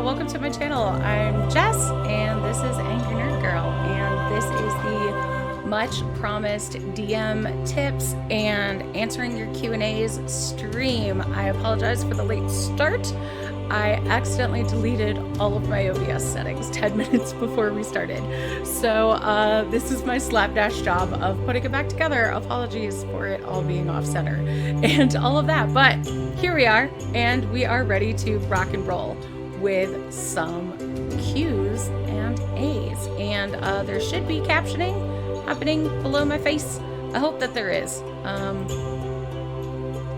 welcome to my channel. I'm Jess, and this is Angry Nerd Girl, and this is the much promised DM tips and answering your Q&As stream. I apologize for the late start. I accidentally deleted all of my OBS settings 10 minutes before we started. So this is my slapdash job of putting it back together. Apologies for it all being off center and all of that. But here we are, and we are ready to rock and roll with some Q's and A's. And there should be captioning happening below my face. I hope that there is.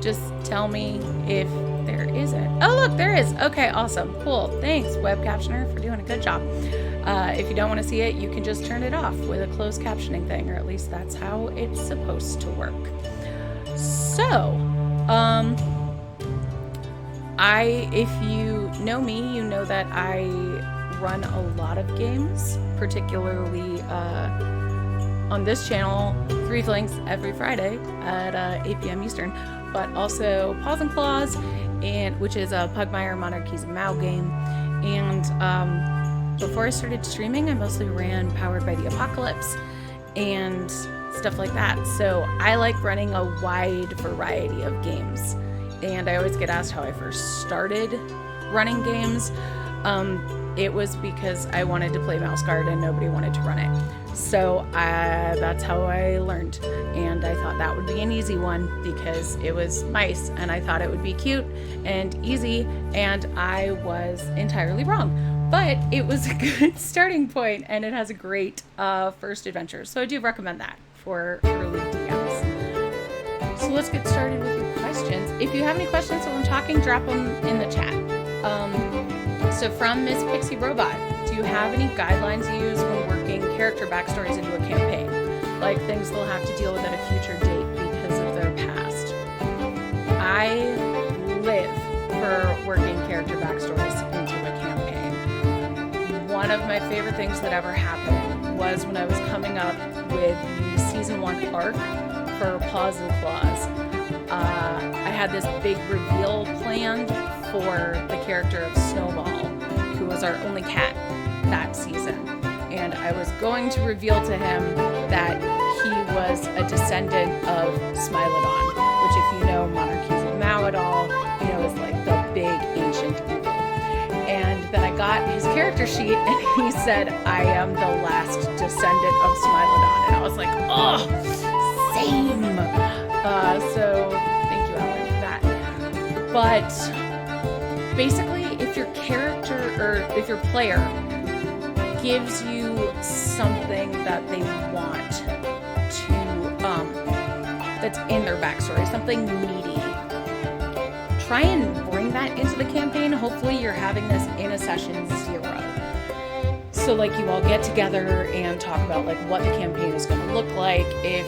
Just tell me if there isn't. Oh, look, there is. Okay, awesome. Cool. Thanks, web captioner, for doing a good job. If you don't want to see it, you can just turn it off with a closed captioning thing, or at least that's how it's supposed to work. So, if you know me, you know that I run a lot of games, particularly on this channel, 3 Flinks every Friday at 8 p.m. Eastern, but also Paws and Claws, which is a Pugmire Monarchies of Mao game. And before I started streaming, I mostly ran Powered by the Apocalypse and stuff like that. So I like running a wide variety of games. And I always get asked how I first started running games. It was because I wanted to play Mouse Guard and nobody wanted to run it. So that's how I learned. And I thought that would be an easy one because it was mice and I thought it would be cute and easy, and I was entirely wrong. But it was a good starting point, and it has a great first adventure. So I do recommend that for early DMs. So let's get started with your questions. If you have any questions while I'm talking, drop them in the chat. So from Miss Pixie Robot, do you have any guidelines you use when working character backstories into a campaign? Like things they'll have to deal with at a future date because of their past? I live for working character backstories into a campaign. One of my favorite things that ever happened was when I was coming up with the Season 1 arc for Paws and Claws. I had this big reveal planned for the character of Snowball, who was our only cat that season. And I was going to reveal to him that he was a descendant of Smilodon, which, if you know Monarchies of Mao at all, you know, is like the big ancient evil. And then I got his character sheet and he said, I am the last descendant of Smilodon. And I was like, oh, same. So thank you, Alan, for that. But basically, if your character or if your player gives you something that they want to, that's in their backstory, something meaty, try and bring that into the campaign. Hopefully you're having this in a session 0. So like you all get together and talk about like what the campaign is going to look like. If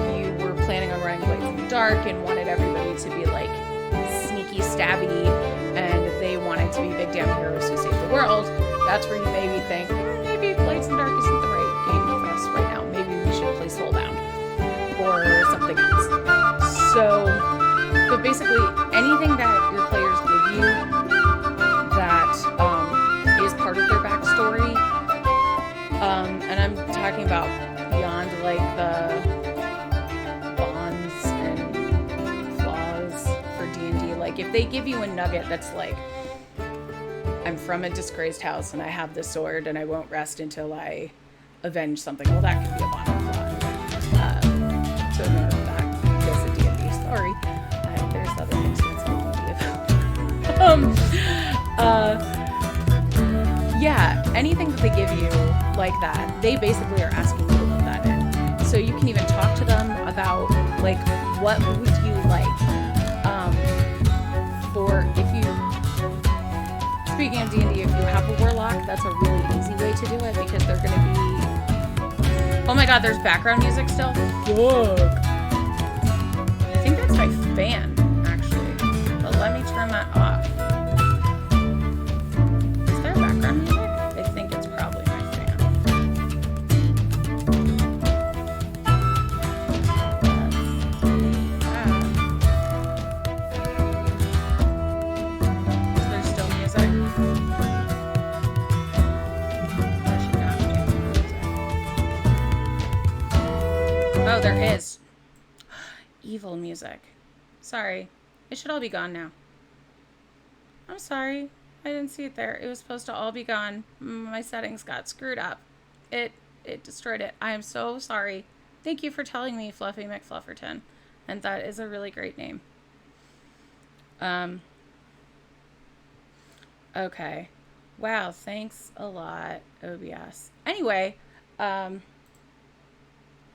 you were planning on running Blades in the Dark and wanted everybody to be like sneaky stabby and they wanted to be big damn heroes who save the world, that's where you maybe think, maybe Blades in the Dark isn't the right game for us right now. Maybe we should play Soulbound or something else. So, but basically anything that your players give you that is part of their backstory, and I'm talking about beyond like the bonds and flaws for D&D. Like if they give you a nugget that's like, I'm from a disgraced house and I have this sword and I won't rest until I avenge something. Well, that could be a bottom flaw. So ignore that because of D&D. Sorry. There's other things that's yeah, anything that they give you like that, they basically are asking you to put that in. So you can even talk to them about like, what would you like for if you, speaking of D&D, if you have a warlock, that's a really easy way to do it because they're going to be... Oh my god, there's background music still? Fuck. I think that's my fan, actually. But let me turn that off. Is there background music? I think it's probably my fan. Is there still music? Oh, there is. Evil music. Sorry. It should all be gone now. I'm sorry. I didn't see it there. It was supposed to all be gone. My settings got screwed up. It it destroyed it. I am so sorry. Thank you for telling me, Fluffy McFlufferton. And that is a really great name. Um okay. Wow, thanks a lot, OBS. Anyway, um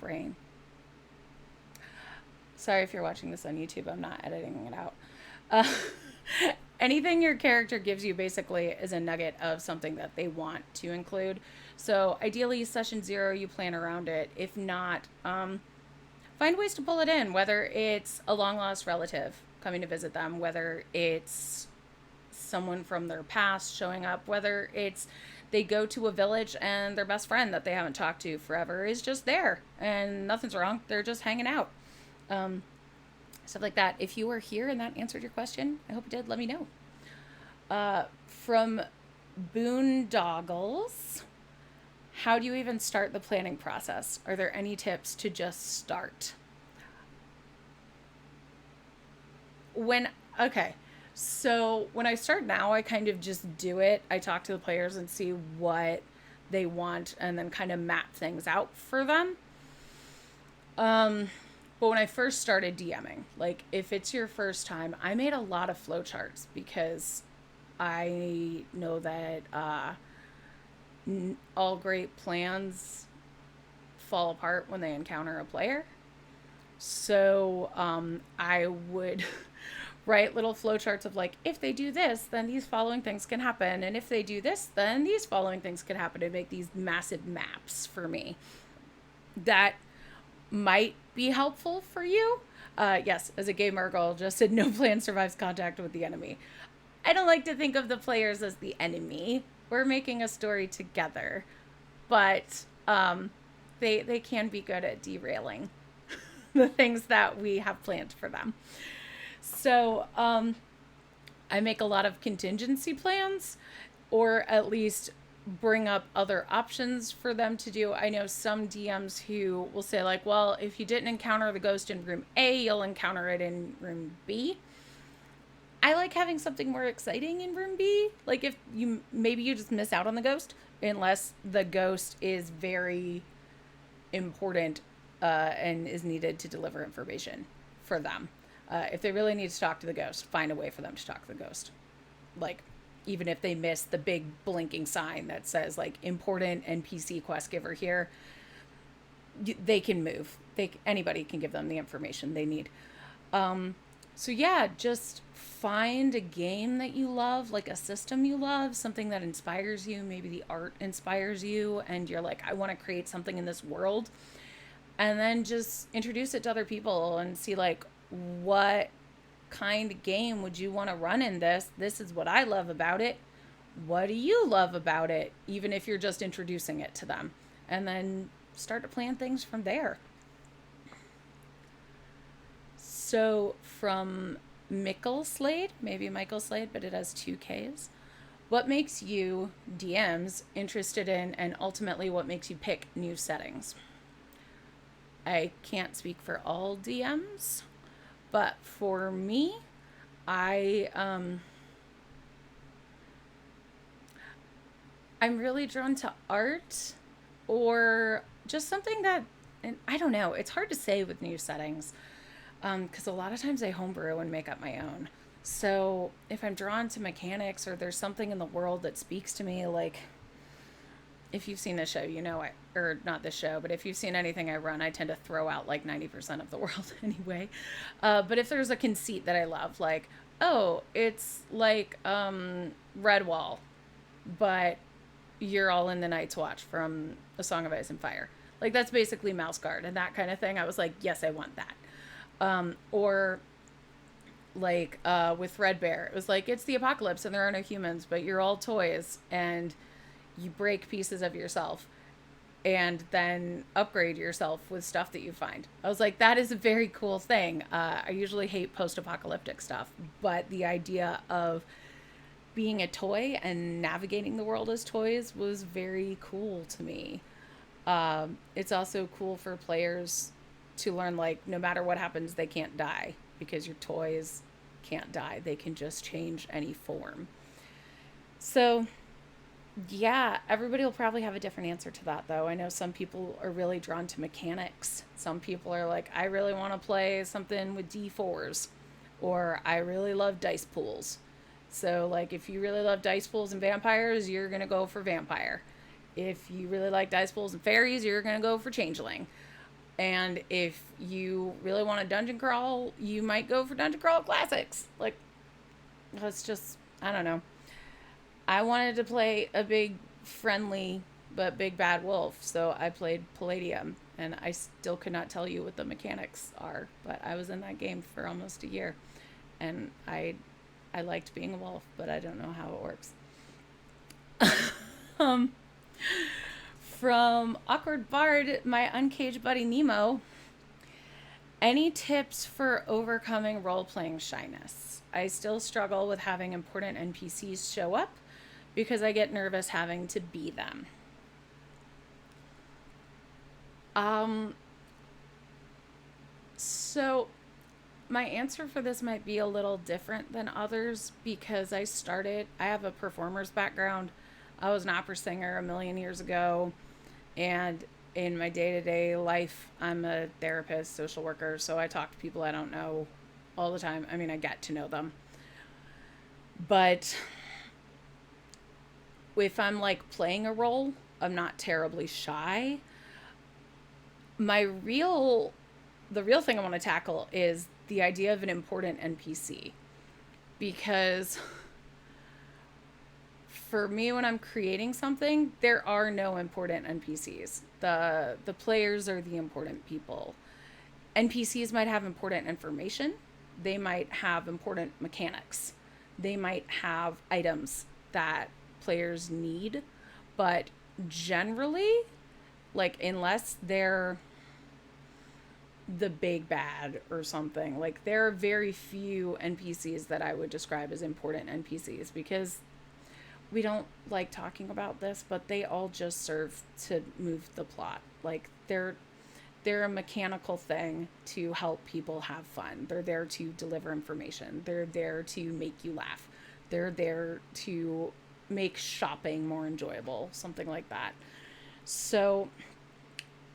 brain. Sorry if you're watching this on YouTube. I'm not editing it out. Uh, anything your character gives you basically is a nugget of something that they want to include. So ideally, session 0, you plan around it. If not, find ways to pull it in, whether it's a long lost relative coming to visit them, whether it's someone from their past showing up, whether it's they go to a village and their best friend that they haven't talked to forever is just there and nothing's wrong. They're just hanging out. Um, Stuff like that. If you were here and that answered your question, I hope it did. Let me know. From Boondoggles, how do you even start the planning process? Are there any tips to just start? When, okay, so when I start now, I kind of just do it. I talk to the players and see what they want and then kind of map things out for them. But when I first started DMing, like if it's your first time, I made a lot of flowcharts because I know that all great plans fall apart when they encounter a player. So I would write little flowcharts of like, if they do this, then these following things can happen. And if they do this, then these following things can happen, and make these massive maps for me. That might be helpful for you. Yes, as a gamer girl just said, no plan survives contact with the enemy. I don't like to think of the players as the enemy. We're making a story together, but they can be good at derailing the things that we have planned for them. So I make a lot of contingency plans, or at least bring up other options for them to do. I know some DMs who will say like, well, if you didn't encounter the ghost in room A, you'll encounter it in room B. I like having something more exciting in room B. Like if you, maybe you just miss out on the ghost unless the ghost is very important and is needed to deliver information for them. If they really need to talk to the ghost, find a way for them to talk to the ghost. Like, even if they miss the big blinking sign that says like important NPC quest giver here, they can move. Anybody can give them the information they need. So yeah, just find a game that you love, like a system you love, something that inspires you. Maybe the art inspires you and you're like, I want to create something in this world. And then just introduce it to other people and see like, what kind of game would you want to run in this? This is what I love about it. What do you love about it? Even if you're just introducing it to them. And then start to plan things from there. So from Michael Slade, maybe Michael Slade, but it has 2 Ks. What makes you, DMs, interested in, and ultimately what makes you pick new settings? I can't speak for all DMs, but for me, I'm really drawn to art or just something that, and I don't know, it's hard to say with new settings. Because a lot of times I homebrew and make up my own. So if I'm drawn to mechanics or there's something in the world that speaks to me, like if you've seen this show, you know, or not this show, but if you've seen anything I run, I tend to throw out like 90% of the world anyway. But if there's a conceit that I love, like, oh, it's like Redwall, but you're all in the Night's Watch from A Song of Ice and Fire. Like that's basically Mouse Guard and that kind of thing. I was like, yes, I want that. Or like with Red Bear, it was like, it's the apocalypse and there are no humans, but you're all toys and you break pieces of yourself and then upgrade yourself with stuff that you find. I was like, that is a very cool thing. I usually hate post-apocalyptic stuff, but the idea of being a toy and navigating the world as toys was very cool to me. It's also cool for players to learn, like, no matter what happens, they can't die because your toys can't die. They can just change any form. So, yeah, everybody will probably have a different answer to that, though. I know some people are really drawn to mechanics. Some people are like, I really want to play something with D4s, or I really love dice pools. So, like, if you really love dice pools and vampires, you're going to go for vampire. If you really like dice pools and fairies, you're going to go for changeling. And if you really want a dungeon crawl, you might go for dungeon crawl classics. Like, that's just, I don't know. I wanted to play a big, friendly, but big bad wolf, so I played Palladium, and I still could not tell you what the mechanics are, but I was in that game for almost a year, and I liked being a wolf, but I don't know how it works. um, from Awkward Bard, my uncaged buddy Nemo. Any tips for overcoming role-playing shyness? I still struggle with having important NPCs show up because I get nervous having to be them. So my answer for this might be a little different than others because I have a performer's background. I was an opera singer a million years ago, and in my day-to-day life, I'm a therapist, social worker, so I talk to people I don't know all the time. I mean, I get to know them. But if I'm like playing a role, I'm not terribly shy. The real thing I want to tackle is the idea of an important NPC. Because for me, when I'm creating something, there are no important NPCs. The players are the important people. NPCs might have important information. They might have important mechanics. They might have items that players need. But generally, like, unless they're the big bad or something, like, there are very few NPCs that I would describe as important NPCs because we don't like talking about this, but they all just serve to move the plot. Like, they're a mechanical thing to help people have fun. They're there to deliver information. They're there to make you laugh. They're there to make shopping more enjoyable, something like that. So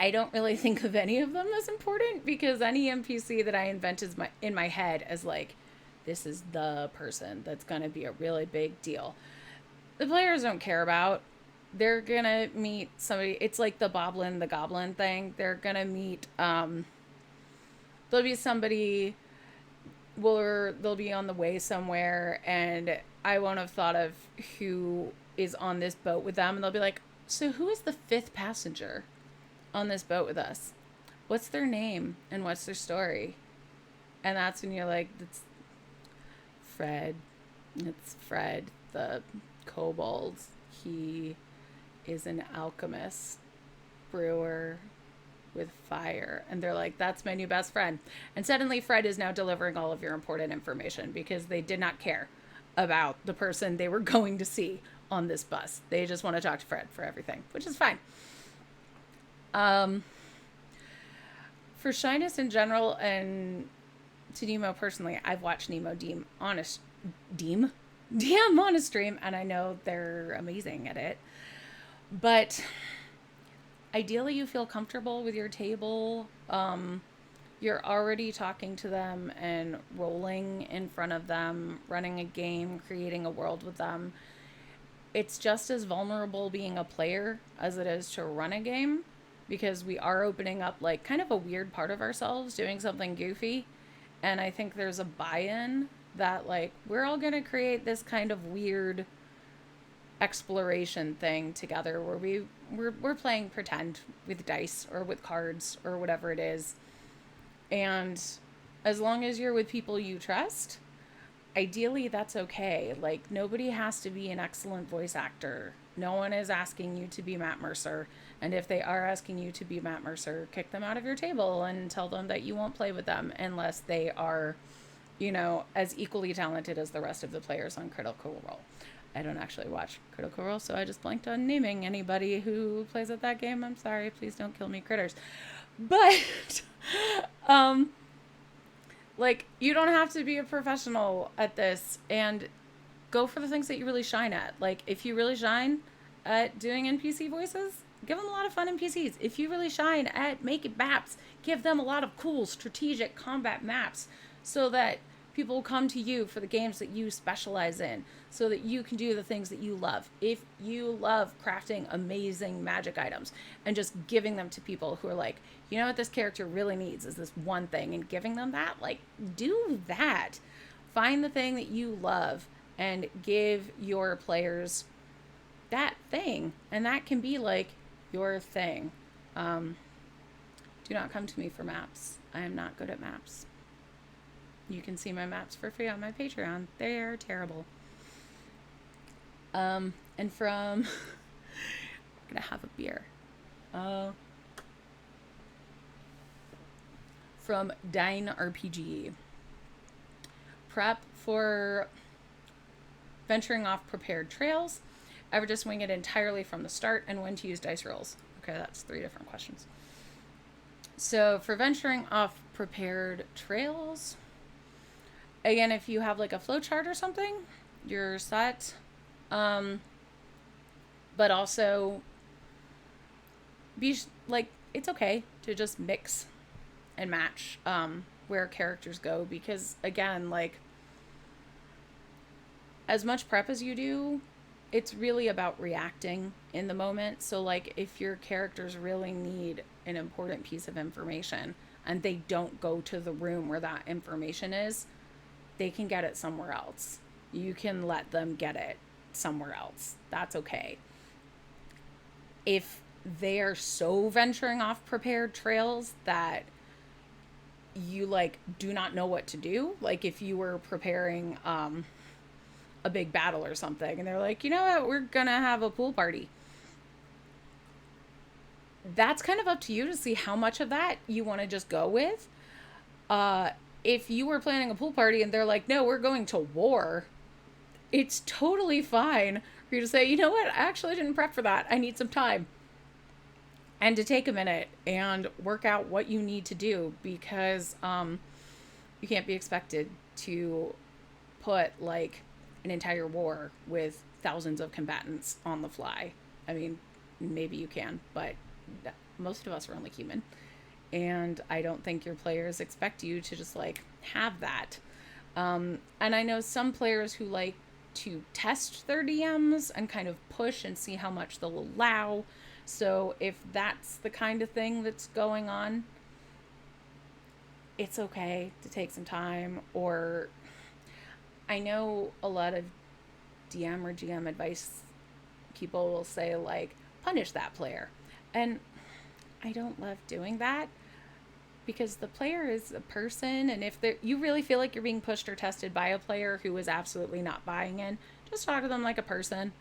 I don't really think of any of them as important because any NPC that I invent is in my head as like, this is the person that's going to be a really big deal. The players don't care about. They're going to meet somebody. It's like the Boblin, the Goblin thing. They're going to meet, there'll be somebody, they'll be on the way somewhere, and I won't have thought of who is on this boat with them, and they'll be like, so who is the fifth passenger on this boat with us? What's their name and what's their story? And that's when you're like, it's Fred. It's Fred, the kobold. He is an alchemist, brewer with fire. And they're like, that's my new best friend. And suddenly Fred is now delivering all of your important information because they did not care about the person they were going to see on this bus. They just want to talk to Fred for everything, which is fine. For shyness in general, and to Nemo personally, I've watched Nemo DM on a stream, and I know they're amazing at it. But ideally, you feel comfortable with your table. You're already talking to them and rolling in front of them, running a game, creating a world with them. It's just as vulnerable being a player as it is to run a game, because we are opening up like kind of a weird part of ourselves, doing something goofy. And I think there's a buy-in that like, we're all going to create this kind of weird exploration thing together where we're playing pretend with dice or with cards or whatever it is. And as long as you're with people you trust, ideally that's okay. Like, nobody has to be an excellent voice actor. No one is asking you to be Matt Mercer. And if they are asking you to be Matt Mercer, kick them out of your table and tell them that you won't play with them unless they are, as equally talented as the rest of the players on Critical Role. I don't actually watch Critical Role, so I just blanked on naming anybody who plays at that game. I'm sorry. Please don't kill me, critters. But, like, you don't have to be a professional at this, and go for the things that you really shine at. Like, if you really shine at doing NPC voices, give them a lot of fun NPCs. If you really shine at making maps, give them a lot of cool strategic combat maps so that people will come to you for the games that you specialize in, so that you can do the things that you love. If you love crafting amazing magic items and just giving them to people who are like, you know what this character really needs is this one thing, and giving them that, like, do that. Find the thing that you love and give your players that thing. And that can be like your thing. Do not come to me for maps. I am not good at maps. You can see my maps for free on my Patreon. They're terrible. And from... I'm gonna have a beer. From Dine RPG. Prep for venturing off prepared trails. Ever just wing it entirely from the start, and when to use dice rolls. Okay, that's 3 different questions. So for venturing off prepared trails, again, if you have like a flowchart or something, you're set. But also be like, it's okay to just mix and match where characters go, because again, like, as much prep as you do, it's really about reacting in the moment. So like, if your characters really need an important piece of information and they don't go to the room where that information is, they can get it somewhere else. You can let them get it somewhere else. That's okay. If they are so venturing off prepared trails that you like do not know what to do, like if you were preparing a big battle or something, and they're like, you know what, we're gonna have a pool party. That's kind of up to you to see how much of that you want to just go with. If you were planning a pool party and they're like, no, we're going to war, it's totally fine for you to say, you know what, I actually didn't prep for that. I need some time. And to take a minute and work out what you need to do, because you can't be expected to put like an entire war with thousands of combatants on the fly. I mean, maybe you can, but most of us are only human. And I don't think your players expect you to just like have that. And I know some players who like to test their DMs and kind of push and see how much they'll allow. So if that's the kind of thing that's going on, it's okay to take some time. Or I know a lot of DM or GM advice people will say like, punish that player. And I don't love doing that, because the player is a person, and if you really feel like you're being pushed or tested by a player who is absolutely not buying in, just talk to them like a person.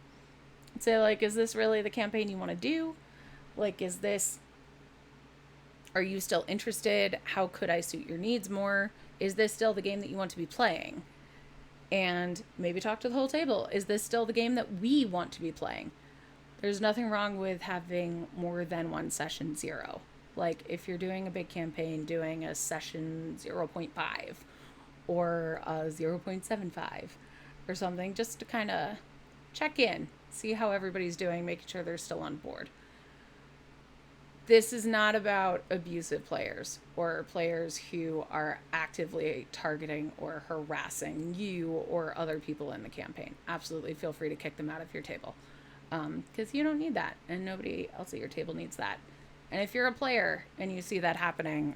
And say like, is this really the campaign you want to do? Like, are you still interested? How could I suit your needs more? Is this still the game that you want to be playing? And maybe talk to the whole table. Is this still the game that we want to be playing? There's nothing wrong with having more than one session 0. Like if you're doing a big campaign, doing a session 0.5 or a 0.75 or something, just to kind of check in, see how everybody's doing, making sure they're still on board. This is not about abusive players or players who are actively targeting or harassing you or other people in the campaign. Absolutely feel free to kick them out of your table, because you don't need that, and nobody else at your table needs that. And if you're a player and you see that happening,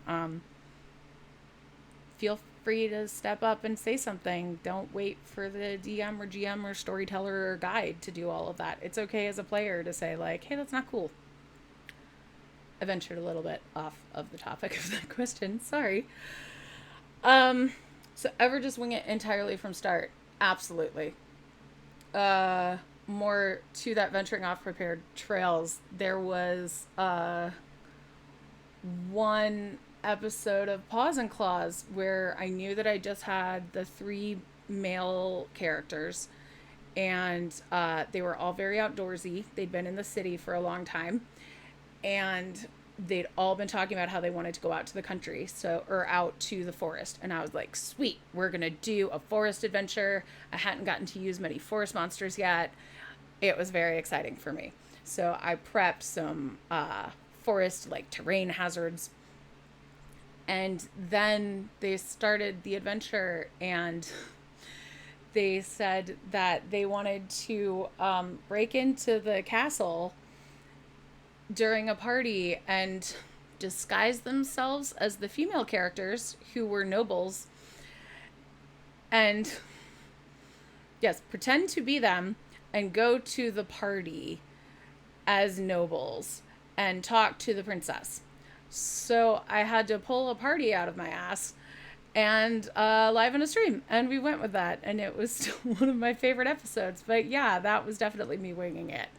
feel free to step up and say something. Don't wait for the DM or GM or storyteller or guide to do all of that. It's okay as a player to say like, hey, that's not cool. I ventured a little bit off of the topic of that question. Sorry. So ever just wing it entirely from start? Absolutely. More to that venturing off prepared trails. There was one episode of Paws and Claws where I knew that I just had the 3 male characters, and they were all very outdoorsy. They'd been in the city for a long time, and they'd all been talking about how they wanted to go out to the country, or out to the forest. And I was like, sweet, we're gonna do a forest adventure. I hadn't gotten to use many forest monsters yet. It was very exciting for me. So I prepped some forest, like, terrain hazards. And then they started the adventure, and they said that they wanted to break into the castle during a party and disguise themselves as the female characters who were nobles, and yes, pretend to be them and go to the party as nobles and talk to the princess. So I had to pull a party out of my ass and live on a stream, and we went with that, and it was still one of my favorite episodes. But yeah, that was definitely me winging it.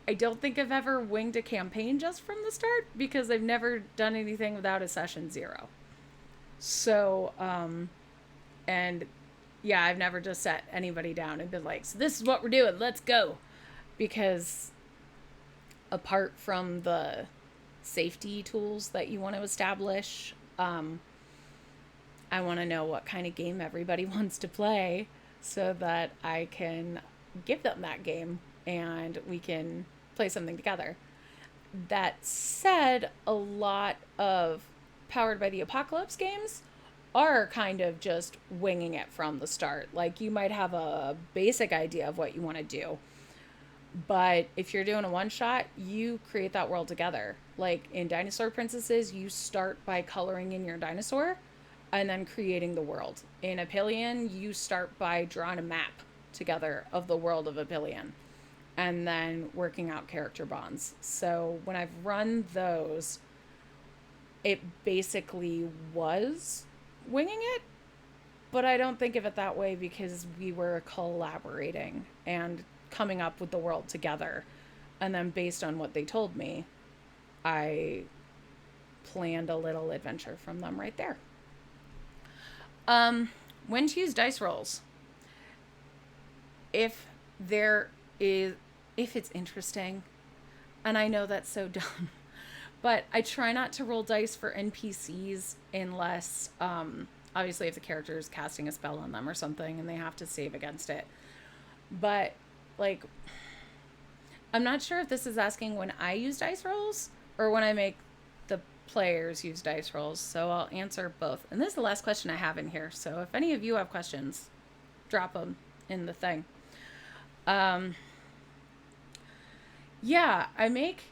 I don't think I've ever winged a campaign just from the start, because I've never done anything without a session 0. So, and yeah, I've never just set anybody down and been like, so this is what we're doing, let's go. Because apart from the safety tools that you want to establish, I want to know what kind of game everybody wants to play so that I can give them that game and we can play something together. That said, a lot of Powered by the Apocalypse games are kind of just winging it from the start. Like, you might have a basic idea of what you want to do, but if you're doing a one-shot, you create that world together. Like in Dinosaur Princesses, you start by coloring in your dinosaur and then creating the world. In Apillion, you start by drawing a map together of the world of Apillion and then working out character bonds. So when I've run those, it basically was winging it, but I don't think of it that way because we were collaborating and coming up with the world together. And then based on what they told me, I planned a little adventure from them right there. When to use dice rolls. If it's interesting, and I know that's so dumb, but I try not to roll dice for NPCs unless, obviously if the character is casting a spell on them or something and they have to save against it. But, like, I'm not sure if this is asking when I use dice rolls or when I make the players use dice rolls, so I'll answer both. And this is the last question I have in here, so if any of you have questions, drop them in the thing. Yeah, I make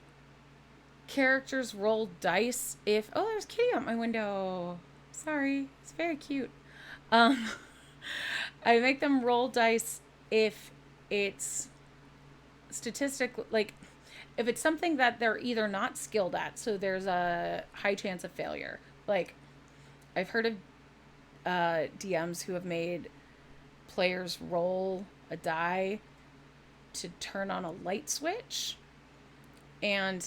characters roll dice if... Oh, there's Kitty out my window. Sorry, it's very cute. I make them roll dice if it's statistically, like, if it's something that they're either not skilled at, so there's a high chance of failure. Like, I've heard of DMs who have made players roll a die to turn on a light switch, and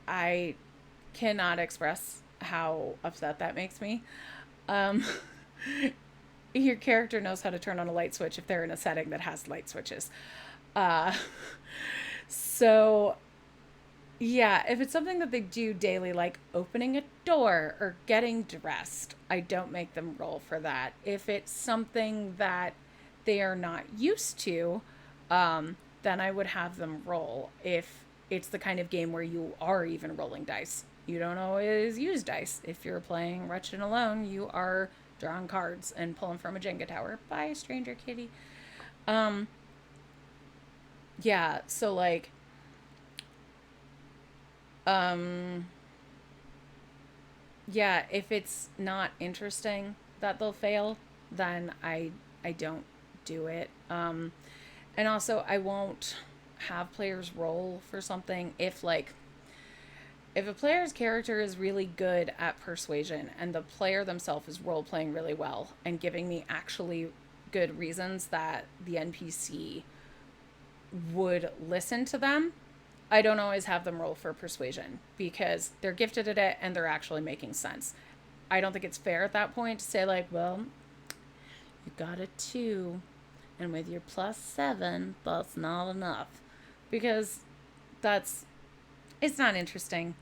I cannot express how upset that makes me. Your character knows how to turn on a light switch if they're in a setting that has light switches. So yeah, if it's something that they do daily, like opening a door or getting dressed, I don't make them roll for that. If it's something that they are not used to, then I would have them roll. If it's the kind of game where you are even rolling dice, you don't always use dice. If you're playing Wretched and Alone, you are drawing cards and pulling from a Jenga tower. Bye, stranger kitty. Yeah, so like, yeah, if it's not interesting that they'll fail, then I don't do it. And also I won't have players roll for something if a player's character is really good at persuasion and the player themselves is role playing really well and giving me actually good reasons that the NPC would listen to them, I don't always have them roll for persuasion because they're gifted at it and they're actually making sense. I don't think it's fair at that point to say like, well, you got a 2. And with your +7, that's not enough. Because it's not interesting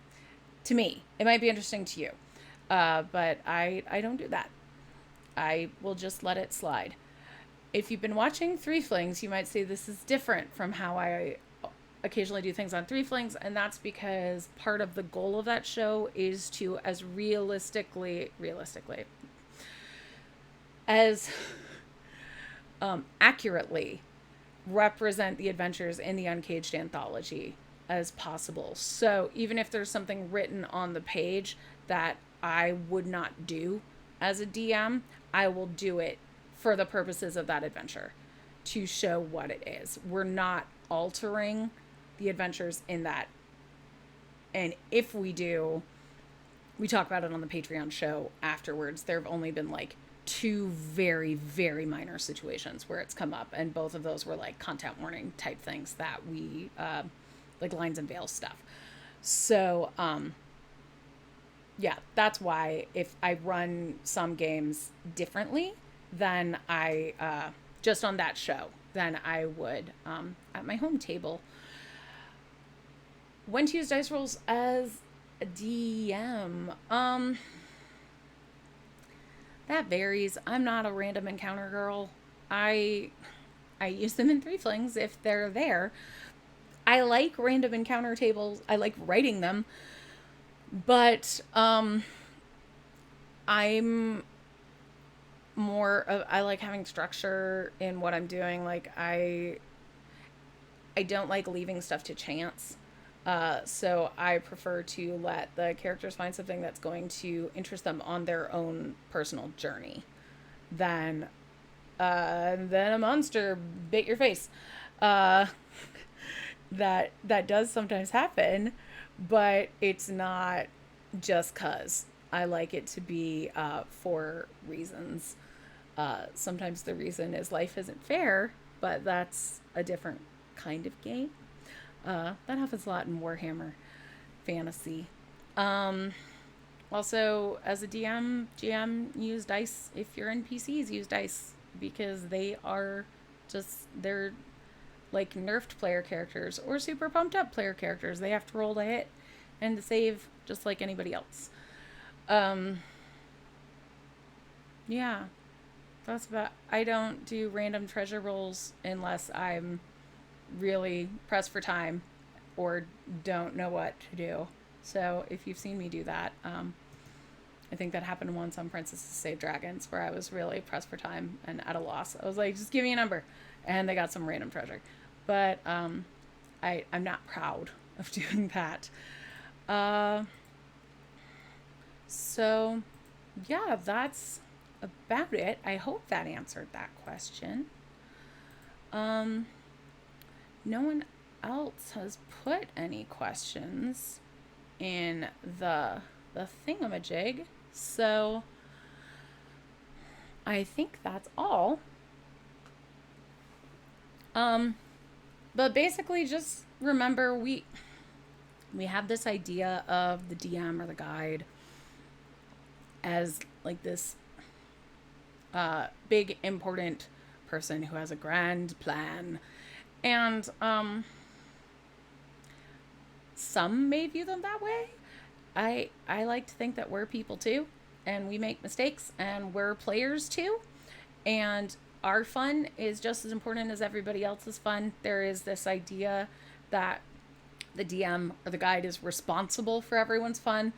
to me. It might be interesting to you. But I don't do that. I will just let it slide. If you've been watching Three Flings, you might say this is different from how I occasionally do things on Three Flings, and that's because part of the goal of that show is to as realistically as accurately represent the adventures in the Uncaged anthology as possible. So even if there's something written on the page that I would not do as a DM, I will do it for the purposes of that adventure to show what it is. We're not altering the adventures in that. And if we do, we talk about it on the Patreon show afterwards. There have only been like 2 very, very minor situations where it's come up, and both of those were like content warning type things that we like lines and veils stuff. So yeah, that's why if I run some games differently than I just on that show than I would at my home table. When to use dice rolls as a DM? That varies. I'm not a random encounter girl. I use them in Three Flings if they're there. I like random encounter tables. I like writing them. But I'm more of, I like having structure in what I'm doing. Like I don't like leaving stuff to chance. So I prefer to let the characters find something that's going to interest them on their own personal journey than a monster bit your face. That does sometimes happen, but it's not just 'cause. I like it to be for reasons. Sometimes the reason is life isn't fair, but that's a different kind of game. That happens a lot in Warhammer Fantasy. Also, as a GM, use dice. If you're NPCs, use dice because they're like nerfed player characters or super pumped up player characters. They have to roll to hit and to save just like anybody else. Yeah, that's about. I don't do random treasure rolls unless I'm really pressed for time or don't know what to do. So if you've seen me do that, I think that happened once on Princesses Save Dragons where I was really pressed for time and at a loss. I was like, just give me a number. And they got some random treasure. But I'm not proud of doing that. So yeah, that's about it. I hope that answered that question. No one else has put any questions in the thingamajig, so I think that's all. But basically just remember we have this idea of the DM or the guide as like this big important person who has a grand plan. And some may view them that way. I like to think that we're people too, and we make mistakes, and we're players too, and our fun is just as important as everybody else's fun. There is this idea that the DM or the guide is responsible for everyone's fun,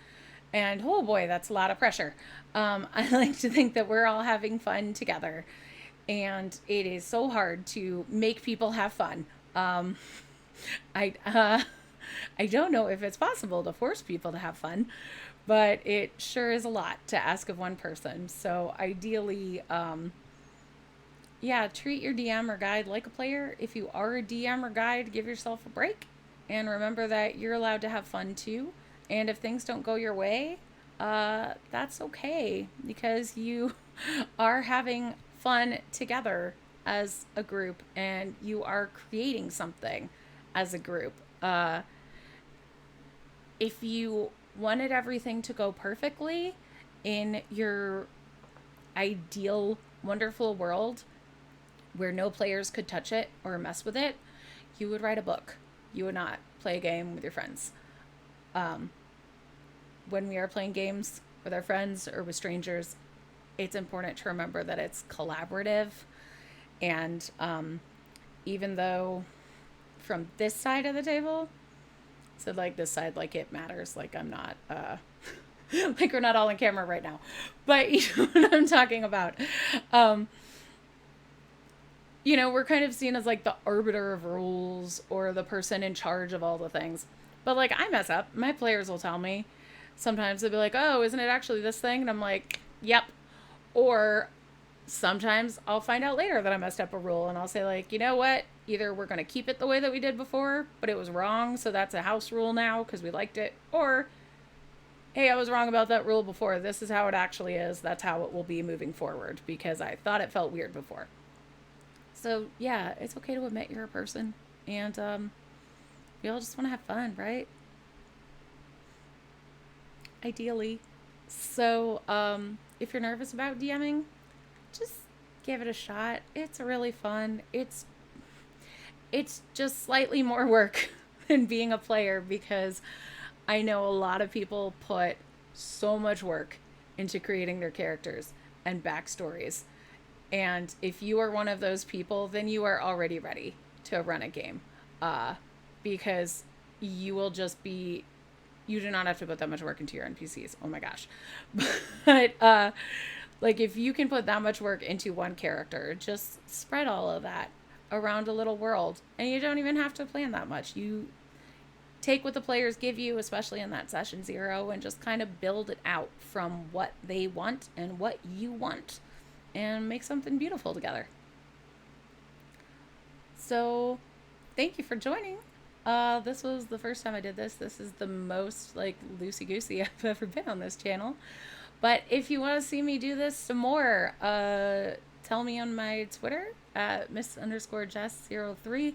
and oh boy, that's a lot of pressure. I like to think that we're all having fun together, and it is so hard to make people have fun. I don't know if it's possible to force people to have fun, but it sure is a lot to ask of one person. So ideally, treat your DM or guide like a player. If you are a DM or guide, give yourself a break and remember that you're allowed to have fun too. And if things don't go your way, that's okay because you are having fun together as a group and you are creating something as a group. If you wanted everything to go perfectly in your ideal, wonderful world, where no players could touch it or mess with it, you would write a book. You would not play a game with your friends. When we are playing games with our friends or with strangers, it's important to remember that it's collaborative. And even though from this side of the table, so like this side, like it matters, like I'm not, like we're not all on camera right now, but you know what I'm talking about. You know, we're kind of seen as like the arbiter of rules or the person in charge of all the things. But like I mess up, my players will tell me. Sometimes they'll be like, oh, isn't it actually this thing? And I'm like, yep. Or sometimes I'll find out later that I messed up a rule and I'll say like, you know what? Either we're going to keep it the way that we did before, but it was wrong, so that's a house rule now because we liked it. Or, hey, I was wrong about that rule before. This is how it actually is. That's how it will be moving forward because I thought it felt weird before. So, yeah, it's okay to admit you're a person. And we all just want to have fun, right? Ideally. So, if you're nervous about DMing, just give it a shot. It's really fun. It's just slightly more work than being a player because I know a lot of people put so much work into creating their characters and backstories. And if you are one of those people, then you are already ready to run a game. Because you will just be, you do not have to put that much work into your NPCs. Oh my gosh. But, like if you can put that much work into one character, just spread all of that around a little world. And you don't even have to plan that much. You take what the players give you, especially in that session 0, and just kind of build it out from what they want and what you want and make something beautiful together. So thank you for joining. This was the first time I did this. This is the most like loosey-goosey I've ever been on this channel. But if you want to see me do this some more, tell me on my Twitter at miss_jess03. You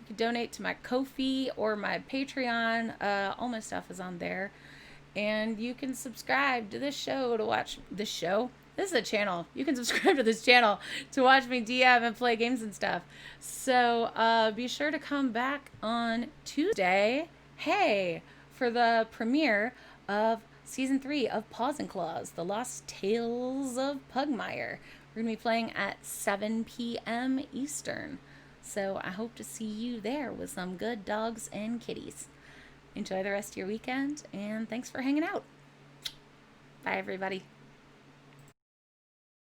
can donate to my Ko-fi or my Patreon. All my stuff is on there. And you can subscribe to this show to watch this show. This is a channel. You can subscribe to this channel to watch me DM and play games and stuff. So be sure to come back on Tuesday, hey, for the premiere of Season 3 of Paws and Claws, The Lost Tales of Pugmire. We're going to be playing at 7 p.m. Eastern. So I hope to see you there with some good dogs and kitties. Enjoy the rest of your weekend, and thanks for hanging out. Bye, everybody.